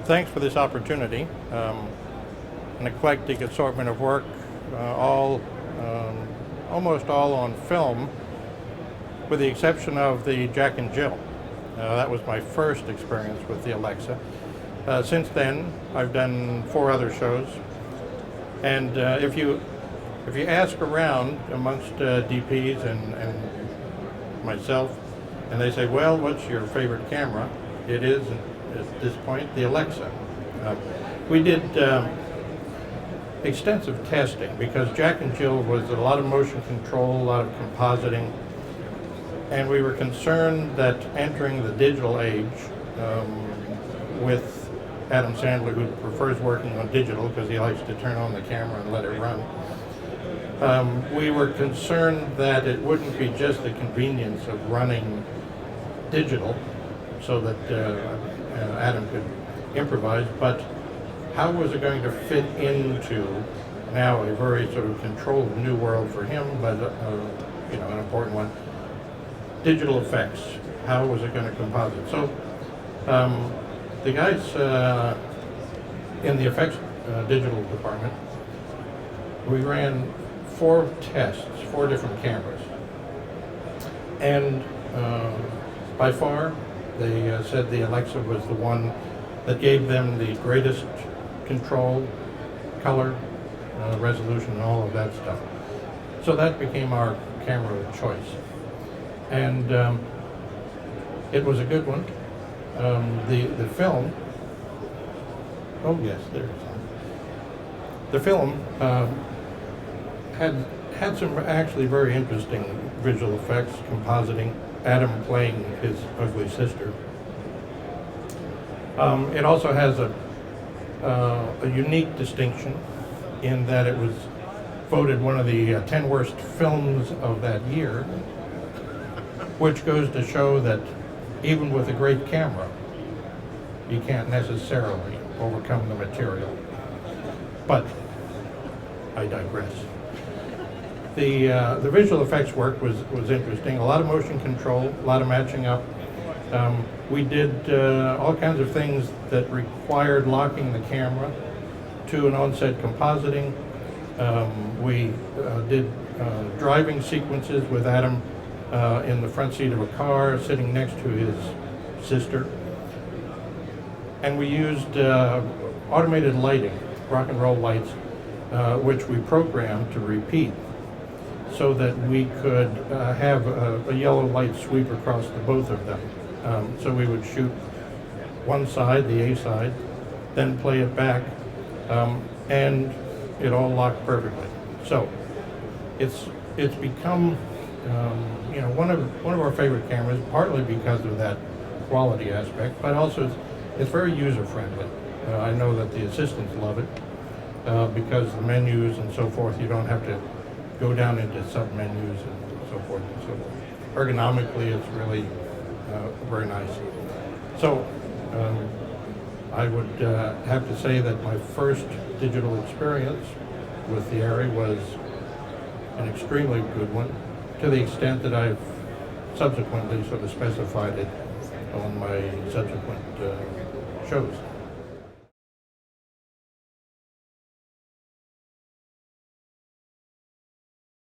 Thanks for this opportunity. An eclectic assortment of work, almost all on film, with the exception of the Jack and Jill. That was my first experience with the Alexa. Since then, I've done 4 other shows, and if you ask around amongst DPs and myself, and they say, well, what's your favorite camera? It is, at this point, the Alexa. We did extensive testing because Jack and Jill was a lot of motion control, a lot of compositing, and we were concerned that entering the digital age with Adam Sandler, who prefers working on digital because he likes to turn on the camera and let it run, we were concerned that it wouldn't be just the convenience of running digital so that Adam could improvise, but how was it going to fit into now a very sort of controlled new world for him, but an important one, digital effects. How was it going to composite? So the guys in the effects digital department, we ran 4 tests, 4 different cameras, and by far they said the Alexa was the one that gave them the greatest control, color, resolution, and all of that stuff. So that became our camera of choice. And it was a good one. The film, oh yes, there's the film had some actually very interesting visual effects, compositing, Adam playing his ugly sister. It also has a unique distinction in that it was voted one of the 10 worst films of that year, which goes to show that even with a great camera, you can't necessarily overcome the material. But I digress. The visual effects work was interesting. A lot of motion control, a lot of matching up. We did all kinds of things that required locking the camera to an on-set compositing. We did driving sequences with Adam in the front seat of a car, sitting next to his sister. And we used automated lighting, rock and roll lights, which we programmed to repeat so that we could have a yellow light sweep across the both of them. So we would shoot one side, the A side, then play it back, and it all locked perfectly. So it's become one of our favorite cameras, partly because of that quality aspect, but also it's very user friendly. I know that the assistants love it because the menus and so forth, you don't have to go down into sub-menus and so forth and so forth. Ergonomically, it's really very nice. So I would have to say that my first digital experience with the Arri was an extremely good one, to the extent that I've subsequently sort of specified it on my subsequent shows.